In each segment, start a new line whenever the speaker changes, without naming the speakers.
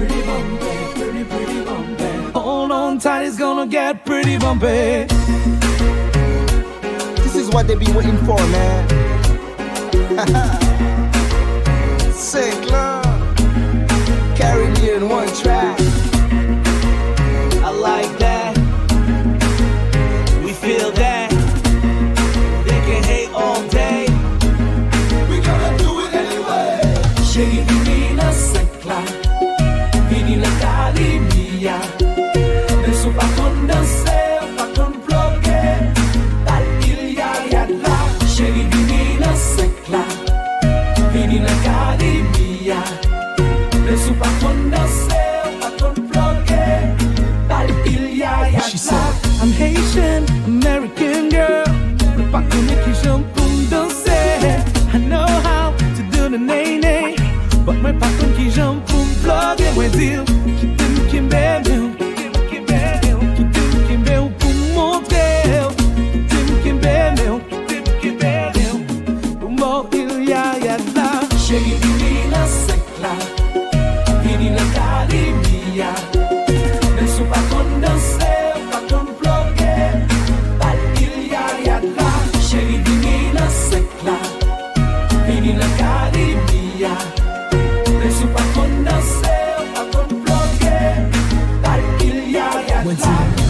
pretty bumpy, pretty bumpy. Hold on tight, it's gonna get pretty bumpy.
This is what they be waiting for, man. Sick love, carrying you in one track.
I like that. We feel that. They can hate all day. We gonna do it anyway. Shake it, Nina Sekla. Vinila Calimia. Penso pa con danser, pa con bloquer. Dal Ilya Yadla. Shake it, Nina Sekla. Vinila Calimia. Penso pa con danser, pa con bloquer. Dal Ilya Yadla. She said, I'm Haitian, American girl. Le pa connexion pour me danser. I know how to do the nay-nay. But my pa connexion pour me bloquer. Moi dire, qui t'aime, qui m'aime.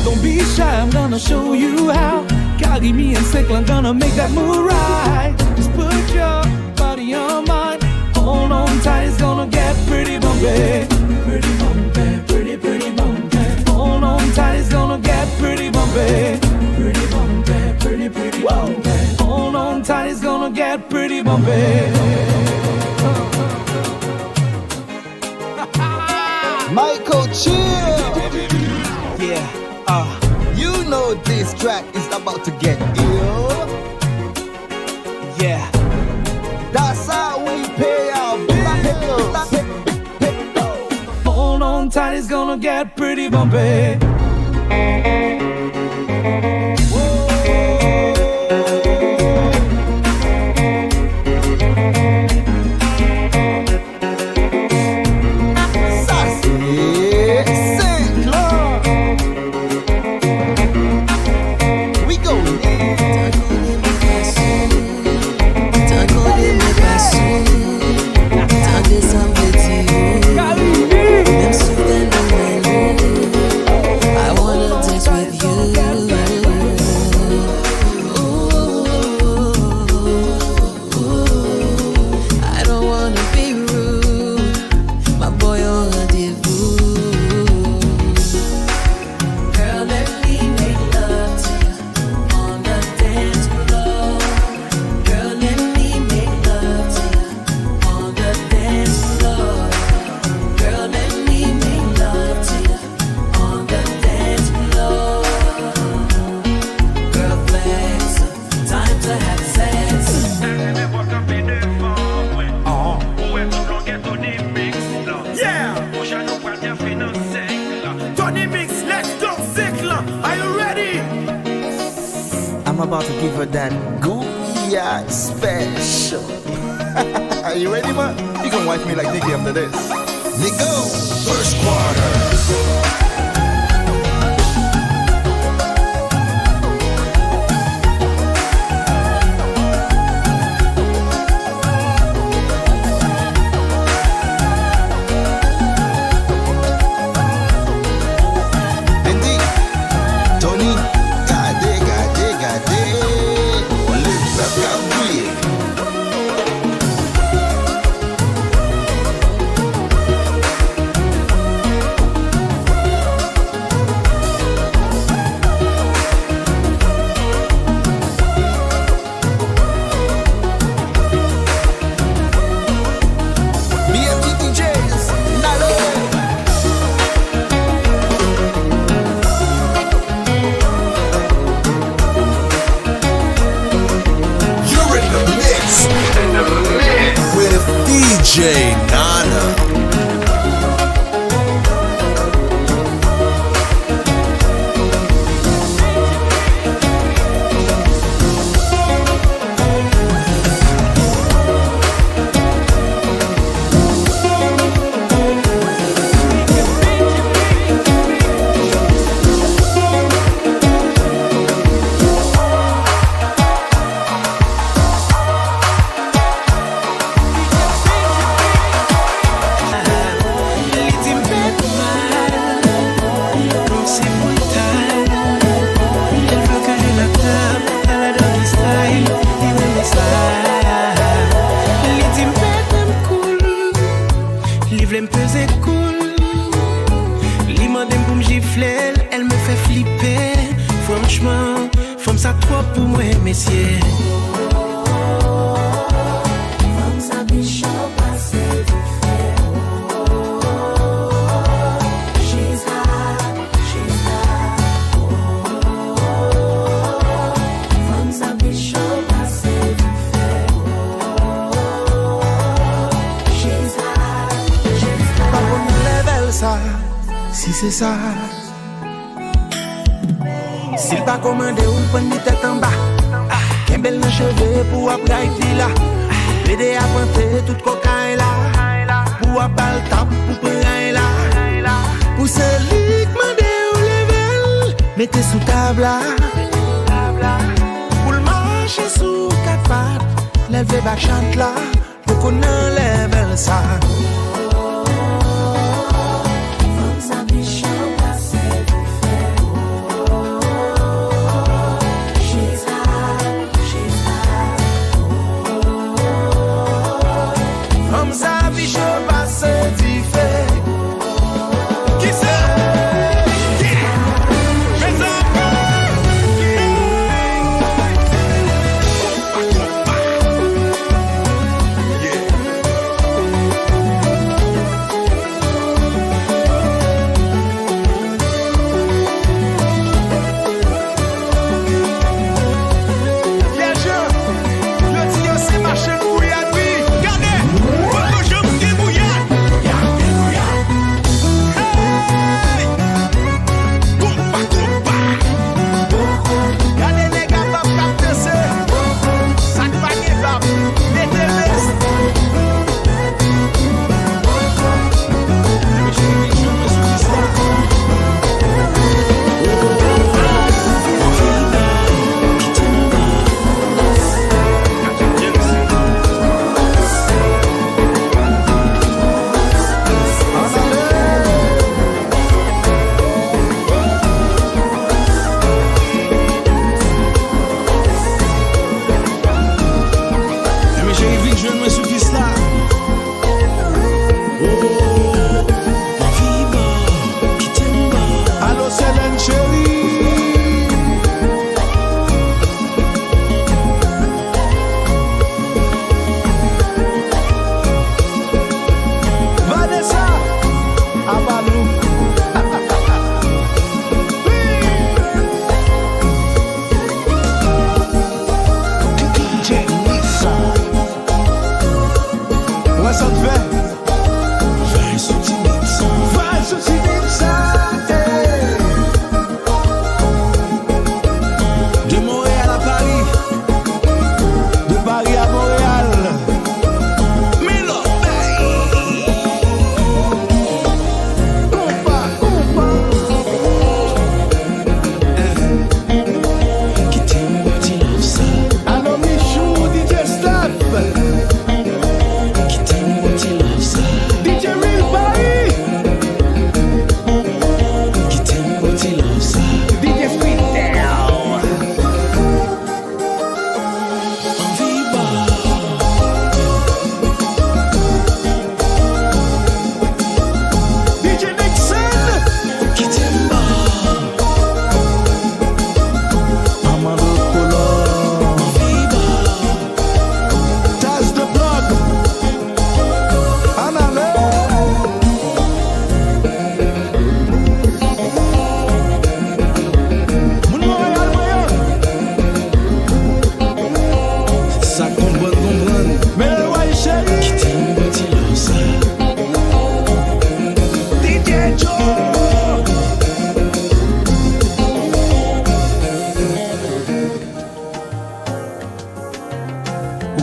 Don't be shy, I'm gonna show you how. Caribbean and Sekla, I'm gonna make that move right. Just put your body on mine. Hold on tight, it's gonna get pretty bumpy. Pretty bumpy, pretty bumpy. Hold on tight, it's gonna get pretty bumpy. Pretty bumpy, pretty bumpy. Hold on tight, it's gonna get pretty bumpy.
Michael Chill.
Yeah,
You know this track is about to get ill.
yeah.
That's how we pay our bills.
Hold on tight, it's gonna get pretty bumpy.
I'm about to give her that Goya special. Are you ready, man? You can wife me like Nicky after this. Nico, first quarter.
siffler, elle me fait flipper. Franchement, femme ça trop pour moi, messieurs.
Femme ça bichon passé du fer. She's hot, she's hot. Femme ça bichon passé du fer. She's hot, she's hot.
Pas pour nous level ça, si c'est ça. S'il pas commandé ou prendre des têtes en bas. Qu'un bel dans cheveux pour après là. Aider à planter toute cocaïne là. Pour apal tap pour prendre là. Pour celui qui m'a dit au level, mettez sous table là. Pour le marcher sous quatre pattes, lever bas chante là. Pour qu'on enlève ça.
Femme ça bichon passé du fer. She's hot, she's hot.
Comme ça, bichot passe du fait. Qui c'est? Mes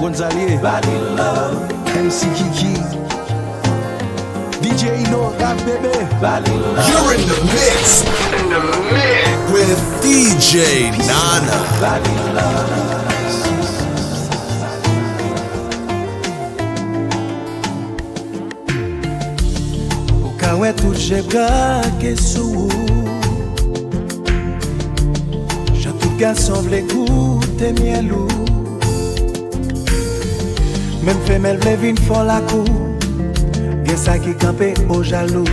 Gonzalier, MC Kiki, DJ No, Rap Bébé.
You're in the mix. With DJ Nana.
Quand tout j'ai braqué sous. J'ai tout garçon v'lait goûter mielou. Même femelle v'lait vin fort la cour. Gen ça qui campé au jaloux.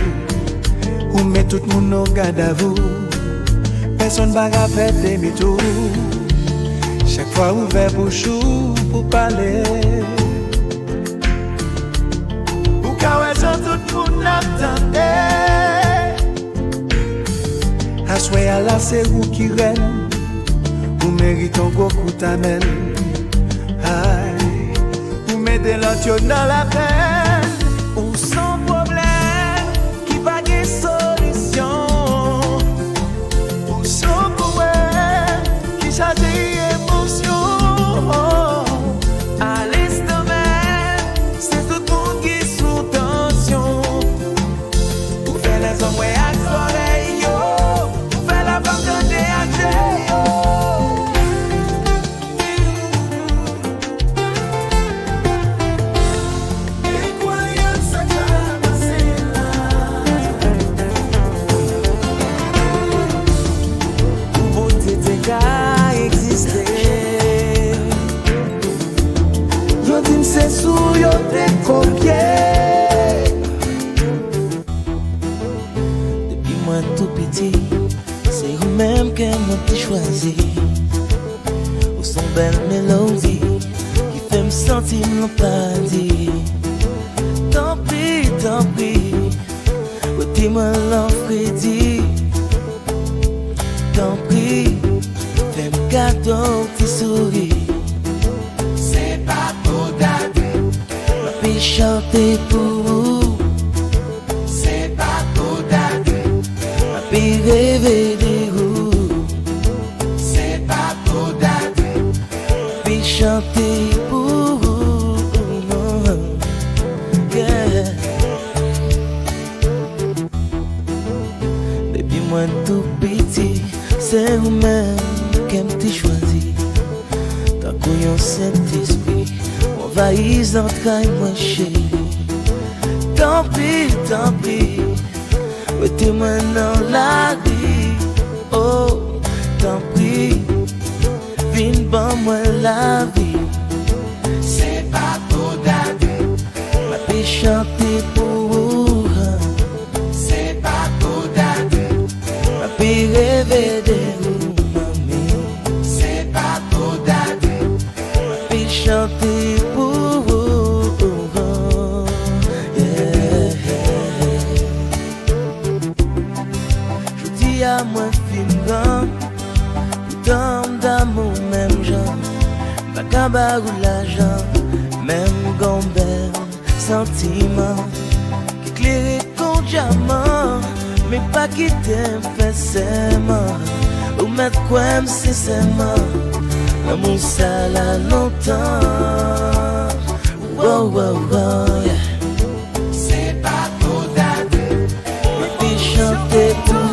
Ou met tout le monde au garde à vous. Personne va faire demi-tour. Chaque fois ouvert bouchou pour parler. Ou quand tout le monde attendait. À souhait à la c'est vous qui règne. Vous méritez beaucoup t'amène. Aïe, vous mettez l'autre dans la peine. Ou sans problème, qui va des solutions. Ou sans problème, qui charge d'émotions. À l'instant même, c'est tout le monde qui est sous tension. Vous faites les hommes à soleil, yo. Vous faites la femme de DHG, yo. C'est sous yo te copié.
Depuis moi tout petit, c'est vous-même que m'ont choisi. Ou son belle mélodie qui fait me sentir mon paradis. Tant pis, ou dis-moi l'enfrédit. Tant pis, fais-moi cadeau qui sourit. Chanter pour vous,
c'est pas pour dater.
Ma puis rêver de vous,
c'est pas pour dater.
puis chanter pour vous, yeah. Depuis moi tout petit, c'est vous-même qui m'avez choisi. Tant qu'on y Saint-Esprit envahis entrailles moi chérie. Tant pis, mettez-moi dans la vie. Oh, tant pis, viens ban moi la vie.
C'est pas pour dater.
Ma puis chanter pour vous.
C'est pas pour dater.
Ma puis rêver de vous, mamie.
C'est pas pour dater.
Ma puis chanter pour vous. À moi fin grand, tant d'amour même genre, pas cabaret ou l'argent, même gombel, sentiment, qui éclaire ton diamant, mais pas qui t'aime forcément, ou mettre quoi sincèrement, l'amour ça là longtemps, wow, yeah.
C'est pas pour dater.
Et puis chanter pour vous.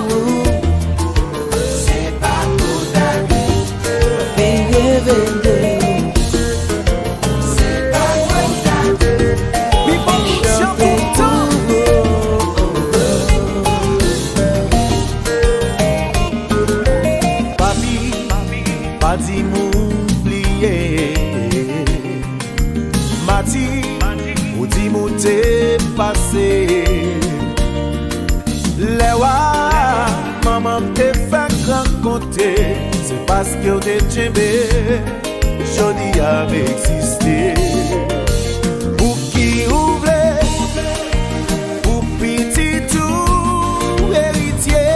Maman te fait rencontrer, c'est parce que t'es tombé, joli a existé. Pour qui ouvre, pour petit tout héritier,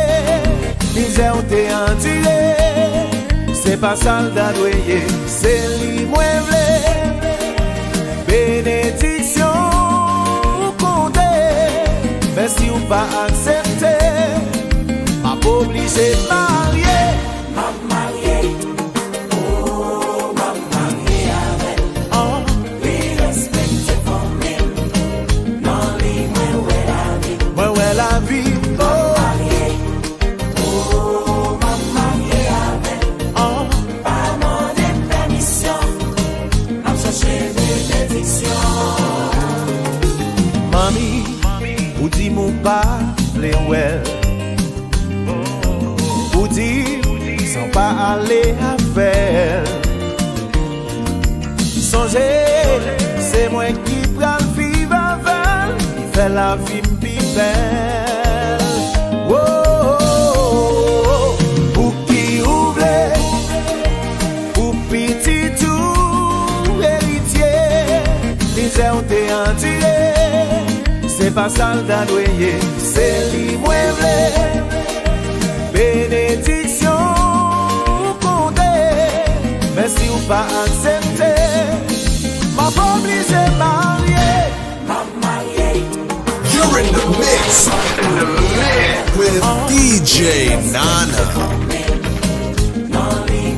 misère t'es enduré, c'est pas soldat doyer, c'est lui-même. Bénédiction comptée, mais si on pas accepter. Obligé de marier, m'a marié, oh, m'a marié avec, oh, we respect for me, non, lui, ouais, la vie, oh, marié, oh, m'a marié avec, oh, pas demander permission, n'a cherché bénédiction. Mami, ou dit mon pas, les well. Sans pas aller à faire. Songez, c'est moi qui prends le vivre avec, qui fait la vie plus belle. soldat noyé, c'est lui mueble. Bénédiction condé, mais si ou pas accepté, ma obligé marié.
You're in the mix. With DJ Nana.
Dans les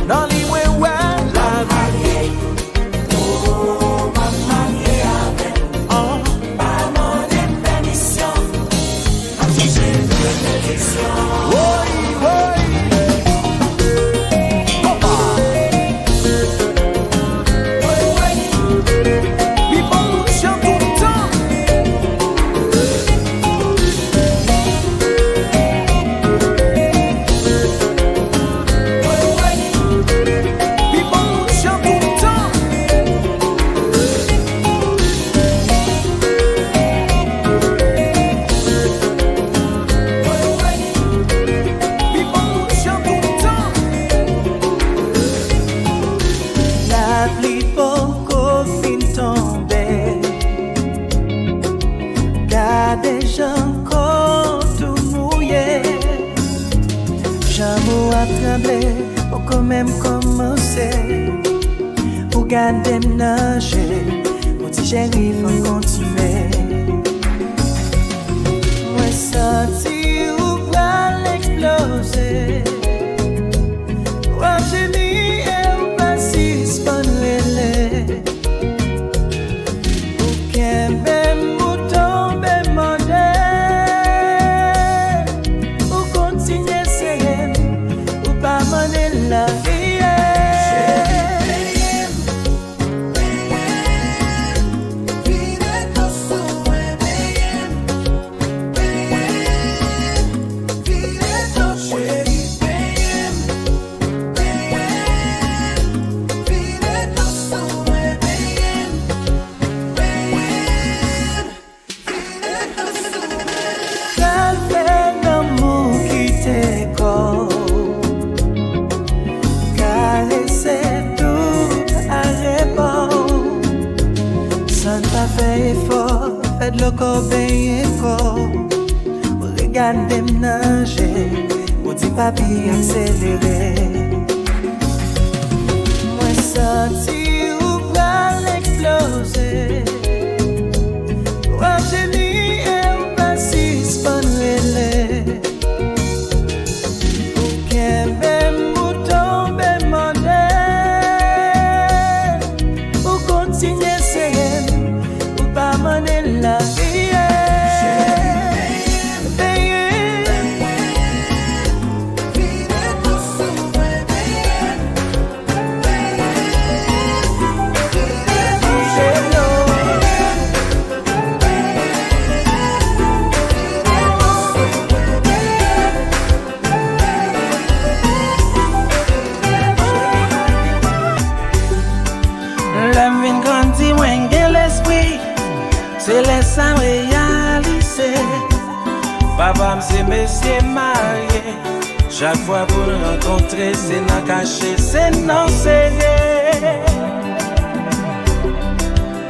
la vie.
Même commencer pour garder nager, mon petit chéri faut continuer. Moi senti ou pas l'exploser, moi j'ai mis et ou pas si spanlele, ou qu'un même mouton be mandé, ou continuer serré, ou pas maner la vie. Fais de l'eau bien fort, regardez nager, ou dit papi accéléré. Moi senti ou pas l'exploser, moi j'ai mis et ou pas si spanlele, ou qu'un même mouton be mandé, ou continuer serré. La vie l'homme grandit moins que l'esprit. C'est laissant réaliser. Papa c'est monsieur marié. Chaque fois pour nous rencontrer, c'est non caché, c'est non serré.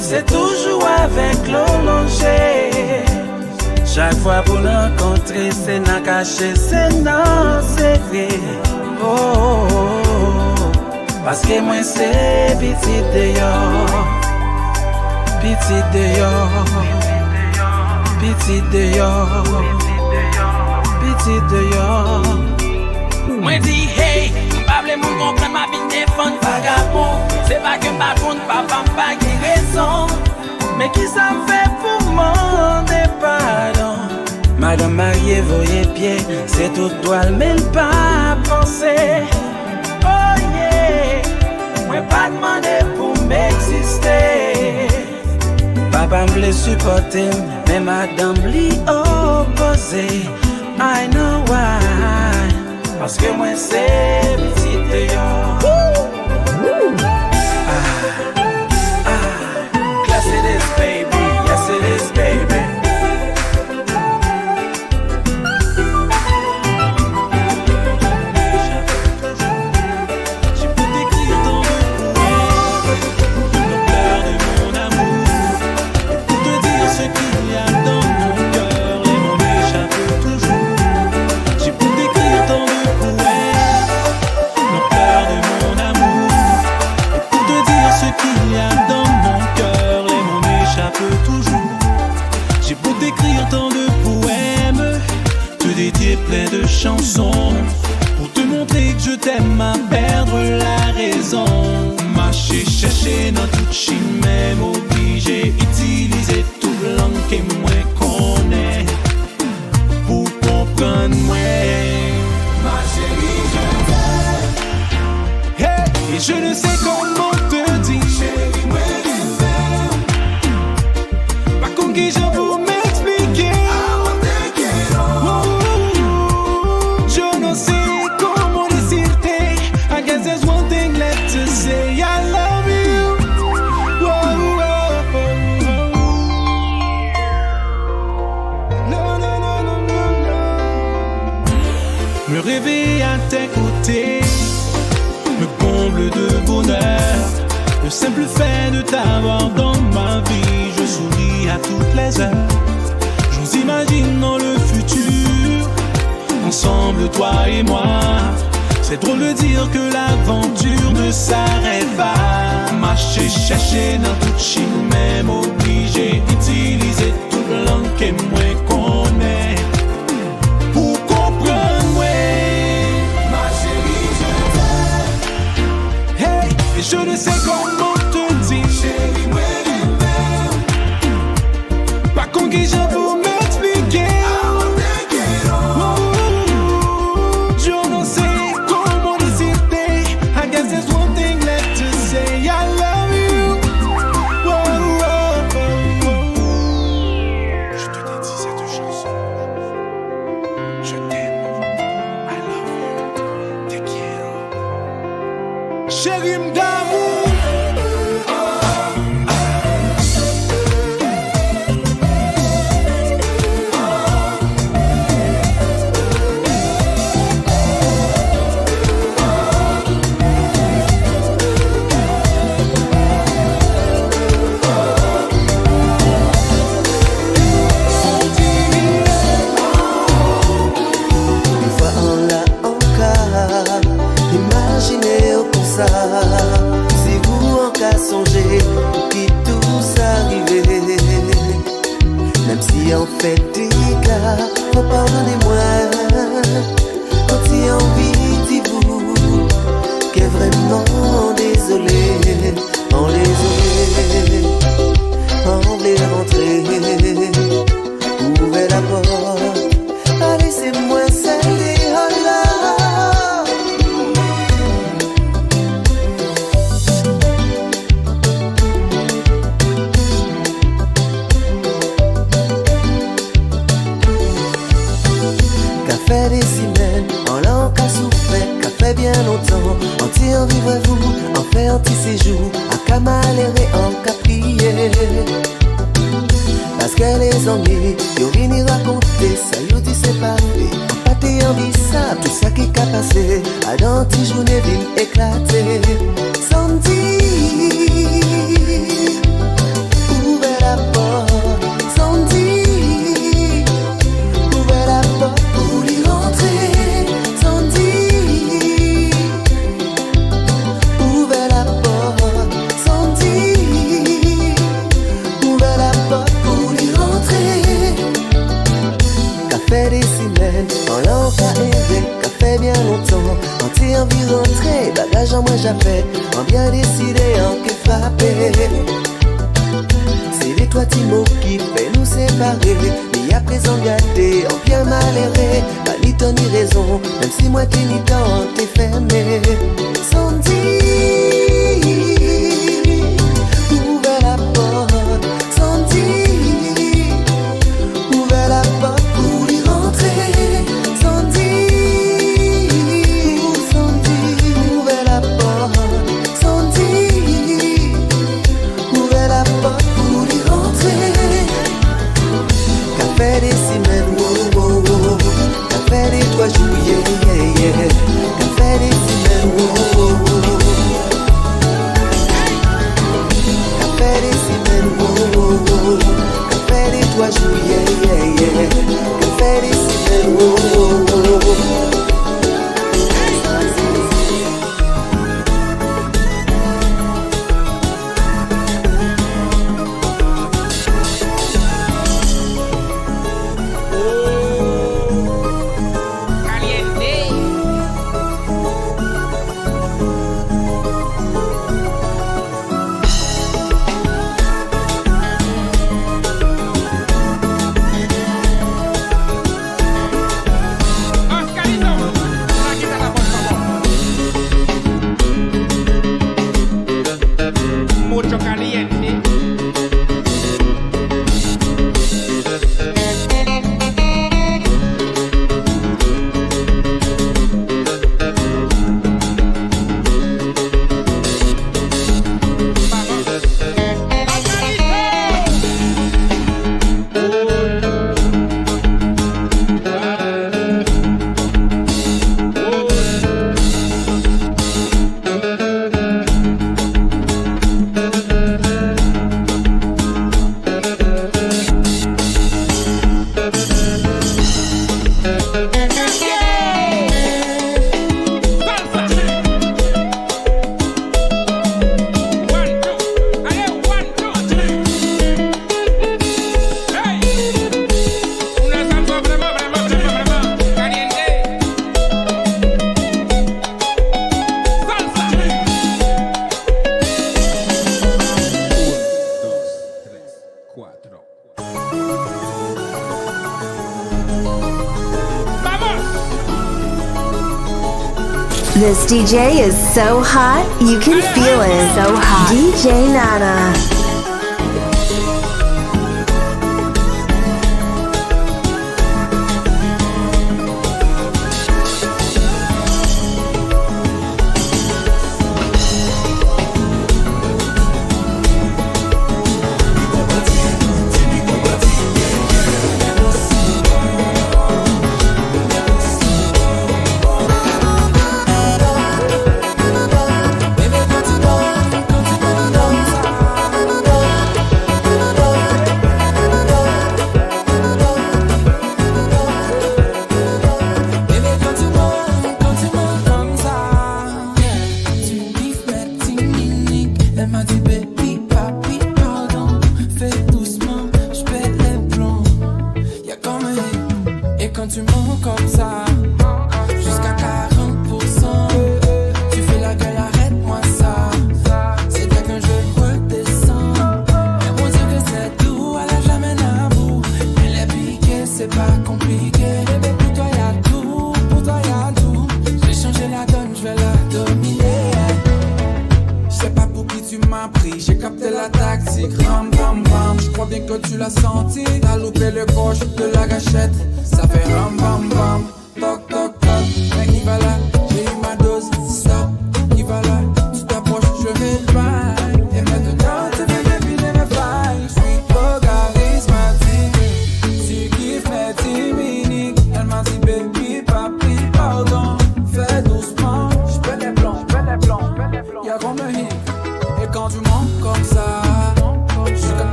C'est toujours avec l'olongé. Chaque fois pour nous rencontrer, c'est non caché, c'est non serré. Oh, oh, oh. Parce que moi c'est petit dehors. Petit dehors, petit dehors, petit dehors.
Moi dis hey, pas vle moun comprendre ma vie défendre vagabond. C'est pas que ma compte papa pas qui raison,
mais qui ça me fait pour demander pardon? Madame mariée, voyez pied, c'est tout toile, mais pas penser. Oh yeah, moi pas demander pour m'exister. Papa m'vle supporter, mais madame li opposé. I know why. Parce que moi c'est petit dehors.
class it is baby, yes it is baby.
J'ai pu t'écrire dans le courrier, le pleur de mon amour, pour te dire ce qui
écrirai plein de chansons pour te montrer que je t'aime à perdre la raison. Marcher, chercher dans toute chine, même obligé utiliser tout langue que moi connais pour comprendre moi. Ma chérie, je t'aime. Hey, et je ne sais comment te dire. Chérie, moi je t'aime. Pas qu'on guise pour m'expliquer. Je ne sais comment decirte. I guess there's one thing left to say. I love you. No, no, no, no, no, no. Me réveiller à tes côtés me comble de bonheur. Le simple fait de t'avoir dans ma vie, je souris à toutes les heures. Je nous imagine dans le futur, ensemble toi et moi. C'est drôle de dire que l'aventure ne s'arrête pas. Marcher, chercher dans toute chine, même obligé utiliser toute langue que moi connais pour comprendre moi. Ma chérie, je t'aime. Hey, et je ne sais comment te dire. Chérie, moi je t'aime. Pas qu'on guise pour m'expliquer. Je ne sais comment decirte. I guess there's one thing left to say. I love you. Je te dédie cette chanson. Je t'aime. I love you. Te quiero. Chérie d'amour.
Une fois on l'a encore imaginé comme ça. Si vous en cas songez pour qui tout s'arrivait. Même si on fait des cas, faut pardonnez-moi. Quand il y a envie dis-vous qu'est vraiment désolé. On les oublie, on voulait rentrer. Ouvrez la porte, allez c'est moi celle oh là. Café des semaines, en l'an qu'a souffert, café bien longtemps. Anti en vivre-vous, en fait anti-séjour, à camalérer en caprier. Parce que les ennuis, yo vini raconter, ça yo dit c'est pas fait. En pâté en vie ça, tout ça qui qu'a passé, à dans ti journée vin éclater. Sans dire, ouvrez la porte, sans dire, ouvrez la porte pour y rentrer. Sans dire, ouvrez la porte, sans dire, ouvrez la porte pour y rentrer. Café des semaines, en l'an qu'a erré, café bien longtemps. Anti envie rentrer, bagage en moi j'appelle, en bien décidé, en que frappé. C'est les toi Timo qui fait nous séparer. Mais à présent gâté, en bien malheuré. Pas ni temps ni raison, même si moi t'es ni temps, t'es fermé. Sans dire, ouvrez la porte. Sans dire, ouvrez la porte pour y rentrer. Sans dire, ouvrez la porte. Sans dire, ouvrez la porte pour y rentrer. Café des semaines, wow, wow, wow. Café des 3 jours, yeah, yeah, yeah. Café des semaines, wow, wow, wow.
This DJ is so hot, you can feel it. So hot. DJ Nana.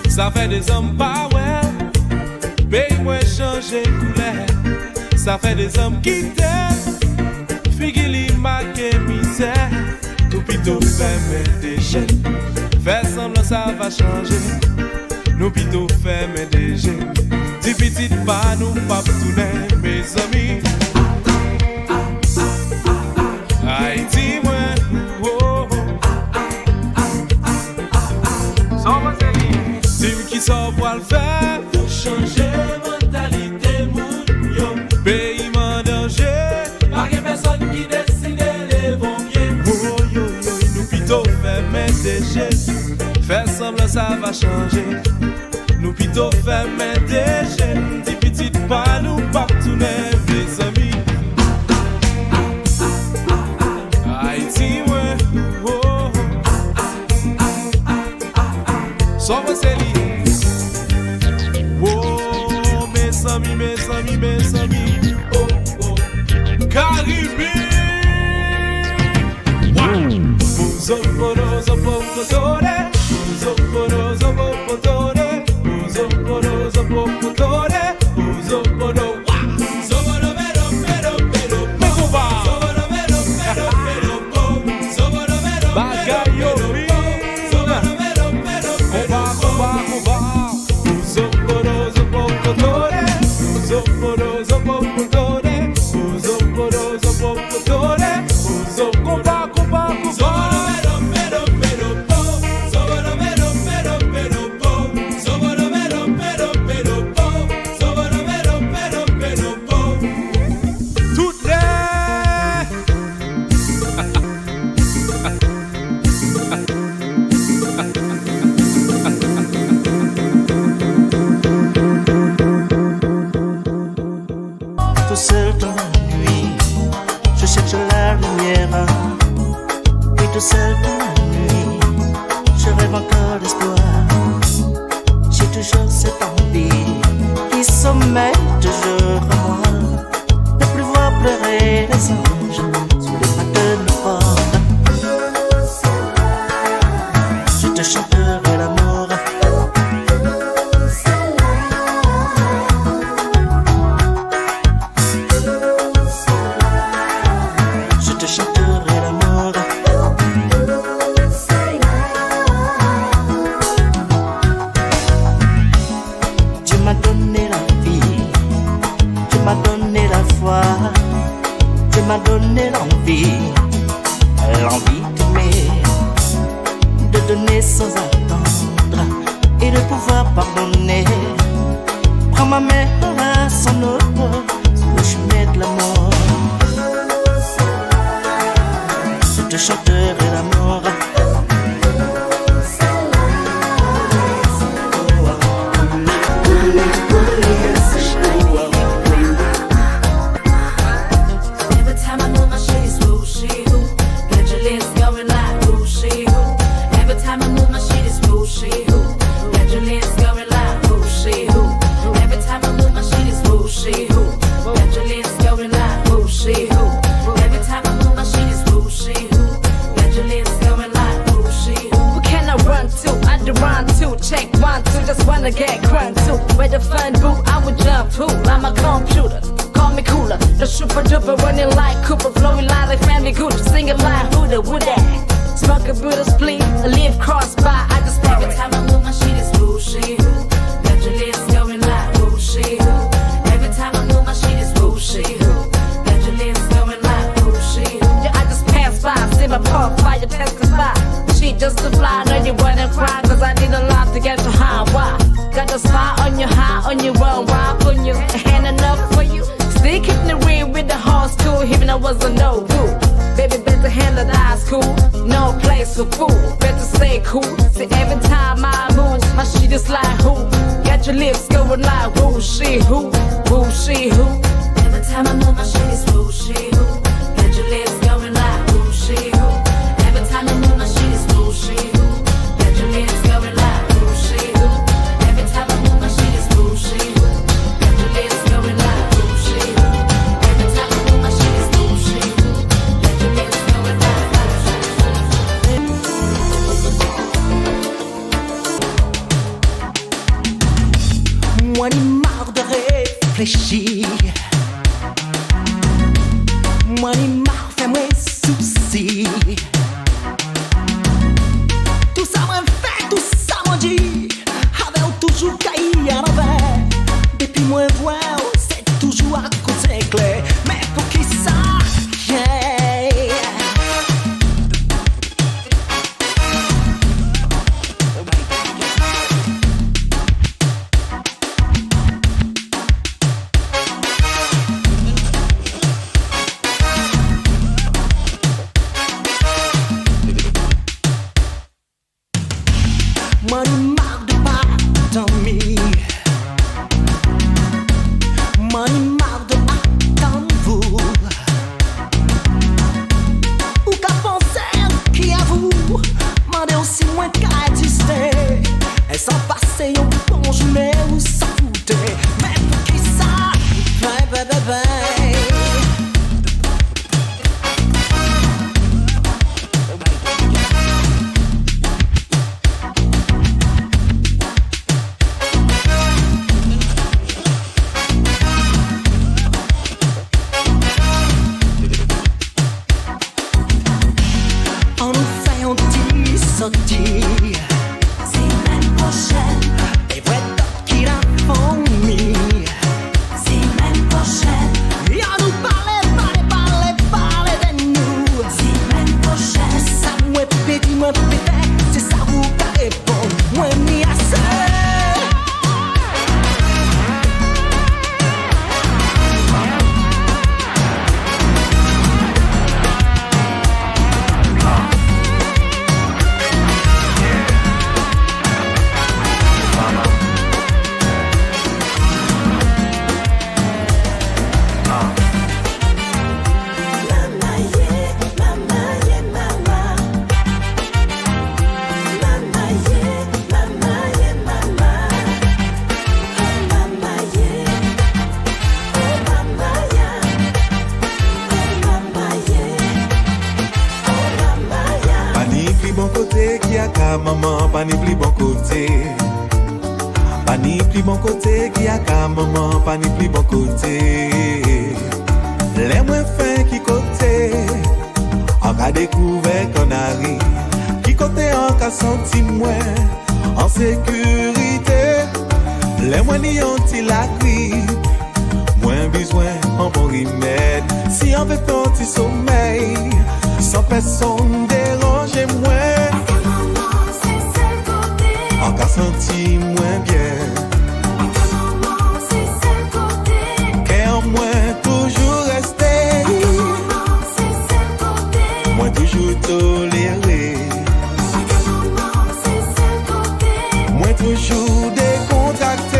Ça fait des hommes pas ouais, pays moins changé couleur. Ça fait des hommes qui t'aiment, figili marqué misère. Tout plutôt fermer des chaînes, faire semblant ça va changer. Nous plutôt fermer des chaînes, dis petit pas nous pas tourner mes amis. Haïti moi, oh. Dis-moi qui s'en va le faire pour changer mentalité moun yo. Pays en danger, pas de personne qui décide les bons pieds. Oh yo yo, nous plutôt fermer des jeunes, faire semblant ça va changer. Nous plutôt fermer des jeunes, dis petit pas nous pas tourner mes amis. Haïti ouais, oh. Sans moi c'est lié. Oh, mes amis, mes amis, mes amis. Oh, oh. Caribbean. Muzokoro, zopopotore. Muzokoro, zopopotore. Muzokoro, zopopotore. Muzokoro, wa. Zoboro, mero, mero, mero, mekoba. Zoboro, mero, mero, mero, bo. Zoboro, mero, bagayo, mero, zoboro, mero, mero, mero, koba, koba, koba. Muzokoro, zopopotore. Muzokoro, zopopotore. Muzokoro, zopopotore. Muzokoba, koba, koba. Zoboro, mero, mero, mero, bo. Zoboro, mero, mero, mero, bo. Zoboro, mero, mero, mero, bo. Zoboro, mero, mero, mero, bo. Tout
Tout seul dans la nuit, je cherche m'a donné l'envie d'aimer, de donner sans attendre et de pouvoir pardonner. Prends ma main à son eau sur le chemin de l'amour. Je te chanterai l'amour.
Just wanna get crunk too. Where the fun boo, I would jump too. I'm a computer, call me cooler. The super duper running like Cooper, flowing like family Gucci, singing like who the would that? Smoke a Buddha spleen, live cross by. I just every time I move my shit is whooshy who. Got your lips going like whooshy who. Every time I move my shit is whooshy who. Got your lips going like whooshy who. Yeah, I just pass by, see my pump fire testify. She just a fly, know you wanna cry, cause I need a lot to get you high. Why? Got a spot on your high, on your run, why on you? Hand enough for you. Still kicking the ring with the whole school, even I was a no good. Baby, better handle the high school. No place for fool, better stay cool. See, every time I move, my shit is like who? Got your lips going like who, she who, who, she who. Every time I move, my shit is who, she who. Got your lips going like who, she who. Every time I move, my shit is who, she who. Got your lips going like who, she who. Every time I move, my shit is who, she who. Got your lips going like who, she who. Every time I move, my shit is who, she who. Got your lips going like who, she who.
Moi, ni marre de réfléchir. Moi, ni marre, fais-moi souci. Tout ça m'a fait, tout ça m'a dit. Avec toujours caillé à l'envers. Depuis moi, voir, c'est toujours à cause clair. Mais pour qui ça? Yeah. Moi, ni marre de pas dormir. Moi, ni marre de attendre vous. Ou qu'à penser qui à vous. Mandez aussi moins qu'à exister. Et sans passer au bon journée ou s'en fouter. Mais pour qui ça? Bye, bye, bye, bye. On nous fait un petit sortie. Semaine prochaine. Et vrai d'autres qui la font mis. Semaine prochaine. Et on nous parle de nous. Semaine prochaine. Ça moi petit, moi peut-être. C'est ça vous qui répond. Moi m'y assez.
Maman, pas ni plus bon côté. Pas ni plus bon côté qui a qu'à maman, pas ni plus bon côté. Les moins fins qui côté, en cas découvert qu'on arrive. Qui côté en cas senti moins, en sécurité. Les moins ni ont-ils la grippe, moins besoin en un bon remède. Si on veut petit sommeil, sans personne déranger moins. En cas senti moins bien. Qu'en moins toujours rester. Moins toujours toléré. Moins toujours décontracté.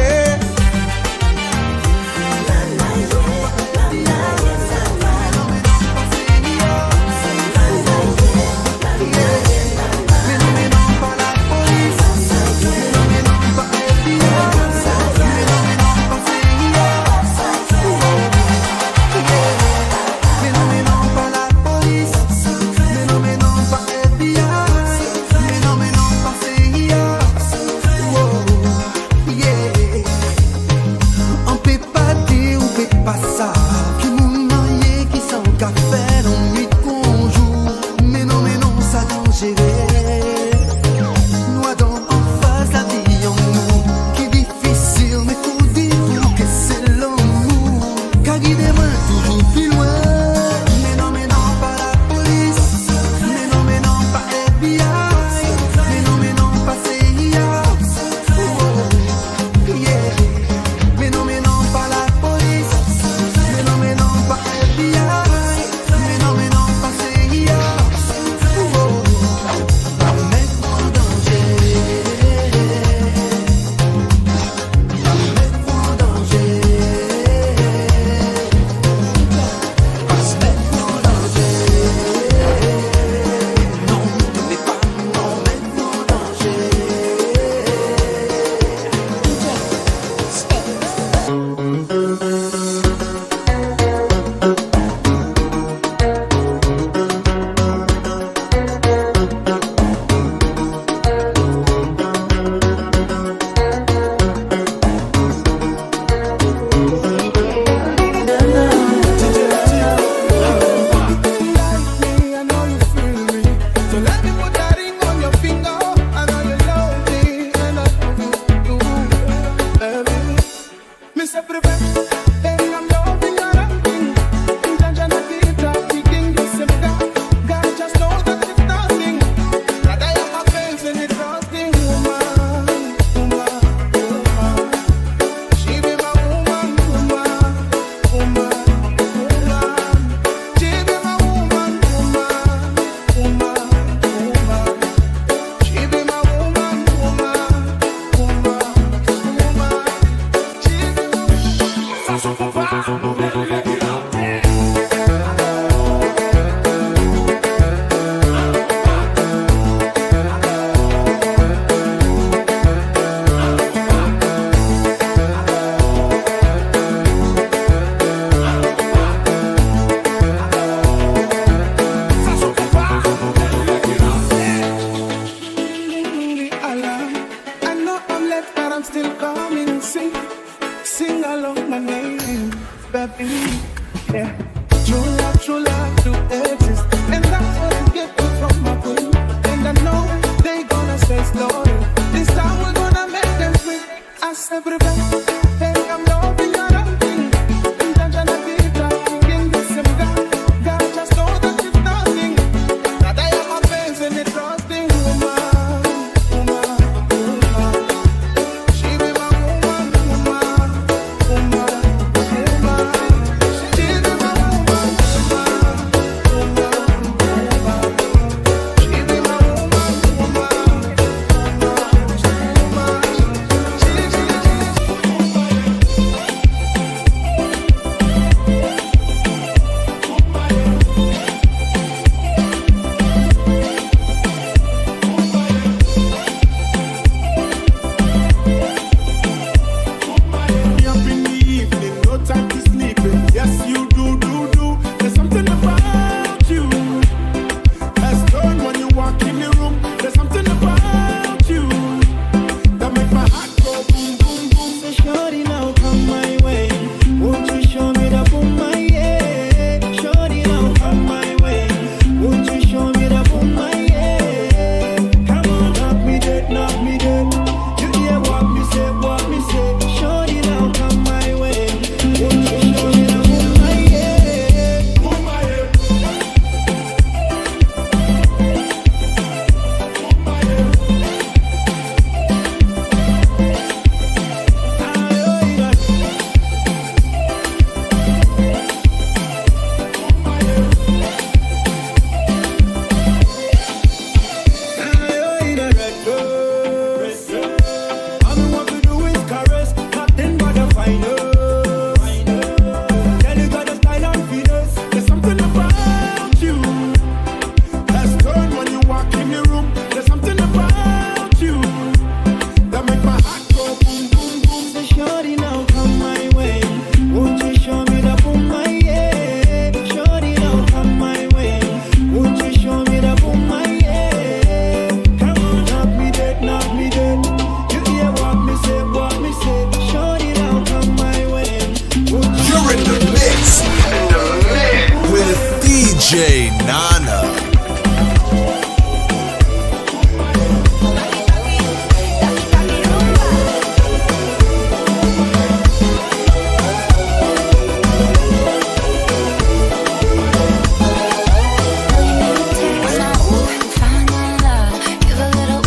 about you. Let's turn when you walk in the room. There's something about you that make my heart go boom, boom, boom. So shorty, now come my way. Won't you show me the boom, my yeah? Shorty, now come my way. Won't you show me the boom, my yeah? Come on, knock me dead, knock me dead. You hear what me say, what me say. Shorty, now come my way.
You're in the mix with DJ Nana.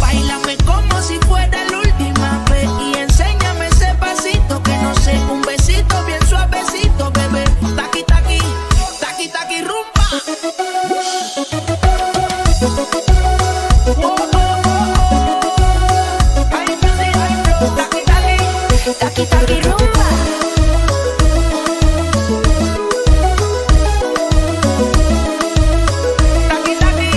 Báilame como si fuera la última vez y enséñame ese pasito que no sé, un besito bien suavecito, bebé. Taqui taqui, taqui taqui rumba. Ay, music, ay, flow, taqui taqui, taqui taqui rumba. Taqui taqui.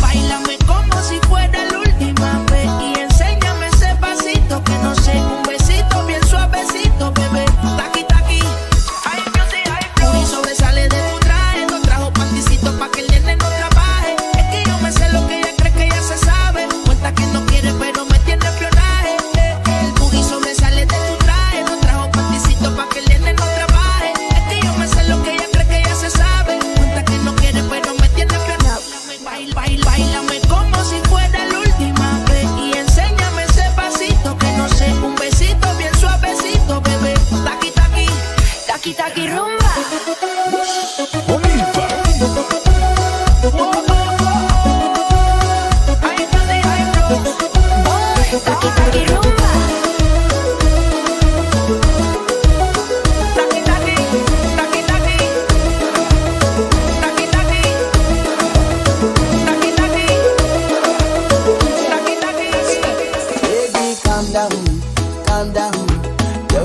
Báilame como si fuera la última vez y enséñame ese pasito que no sé, un besito bien suavecito, bebé. Taqui taqui, ay music, ay flow. Y sobresale de tu traje, no trajo panticito pa' que el nene no trabaje. Es que yo me sé lo que ella cree que ella se sabe. Cuenta que no quiere pero me tiene espionaje. El booty sobresale de tu traje, no trajo panticito pa' que el nene no trabaje. Es que yo me sé lo que ella cree que ella se sabe. Cuenta que no quiere pero me tiene espionado. Báilame como si fuera la última vez y enséñame ese pasito que no sé, un besito bien suavecito, bebé. Taqui taqui, taqui taqui rumba. Ay, music, ay, flow. Taqui taqui rumba. Taqui taqui, taqui taqui. Taqui taqui. Taqui taqui. Taqui taqui.
Baby, calm down,